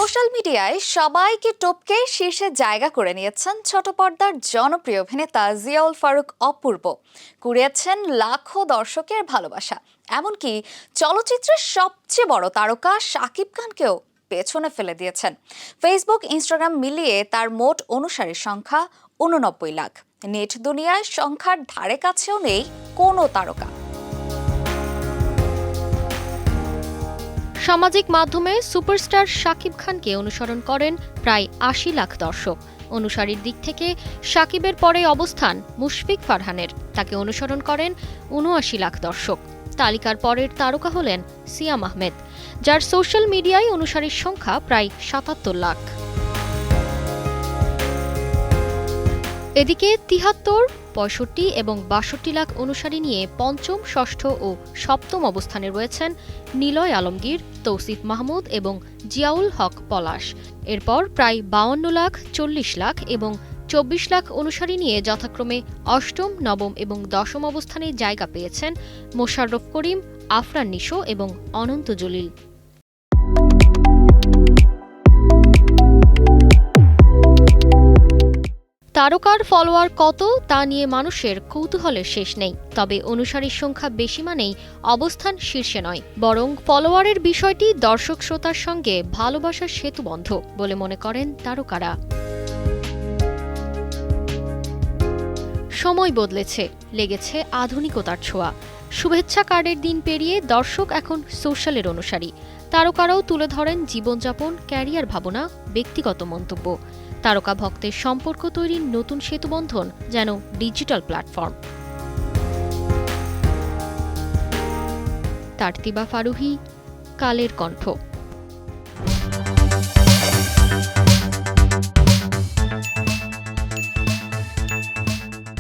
Social মিডিয়ায় সবাইকে টপকে শীর্ষে জায়গা করে নিয়েছেন ছোট পর্দার জনপ্রিয় অভিনেতা জিয়াউল ফারুক অপূর্ব। কুড়িয়েছেন লাখো দর্শকের ভালোবাসা, এমনকি চলচ্চিত্রের সবচেয়ে বড় তারকা শাকিব খানকেও পেছনে ফেলে দিয়েছেন। ফেসবুক, ইনস্টাগ্রাম মিলিয়ে তার মোট অনুসারীর সংখ্যা 89 লাখ। নেট দুনিয়ায় সংখ্যার ধারে কাছেও নেই কোনো তারকা। সামাজিক মাধ্যমে সুপারস্টার শাকিব খানকে অনুসরণ করেন প্রায় ৮০ লাখ দর্শক। অনুসারীর দিক থেকে শাকিবের পরে অবস্থান মুশফিক ফারহানের, তাকে অনুসরণ করেন ৭৯ লাখ দর্শক। তালিকার পরের তারকা হলেন সিয়াম আহমেদ, যার সোশ্যাল মিডিয়ায় অনুসারীর সংখ্যা প্রায় ৭৭ লাখ। এদিকে ৭৩, ৬৫ এবং ৬২ লাখ অনুসারী নিয়ে পঞ্চম, ষষ্ঠ ও সপ্তম অবস্থানে রয়েছেন নিলয় আলমগীর, তৌসিফ মাহমুদ এবং জিয়াউল হক পলাশ। এরপর প্রায় ৫২ লাখ, ৪০ লাখ এবং ২৪ লাখ অনুসারী নিয়ে যথাক্রমে অষ্টম, নবম এবং দশম অবস্থানে জায়গা পেয়েছেন মোশাররফ করিম, আফরান নিশো এবং অনন্ত জলিল। তারকার ফলোয়ার কত তা নিয়ে মানুষের কৌতূহলের শেষ নেই, তবে অনুসারীর সংখ্যা বেশি মানেই অবস্থান শীর্ষে নয়, বরং ফলোয়ারের বিষয়টি দর্শক শ্রোতার সঙ্গে ভালোবাসার সেতুবন্ধ বলে মনে করেন তারকারা। সময় বদলেছে, লেগেছে আধুনিকতার ছোঁয়া। শুভেচ্ছা কার্ডের দিন পেরিয়ে দর্শক এখন সোশ্যালের অনুসারী। তারকারাও তুলে ধরেন জীবনযাপন, ক্যারিয়ার ভাবনা, ব্যক্তিগত মন্তব্য। তারকা ভক্তের সম্পর্ক তৈরির নতুন সেতুবন্ধন যেন ডিজিটাল প্ল্যাটফর্ম। তারতিবা ফারুহী, কালের কণ্ঠ।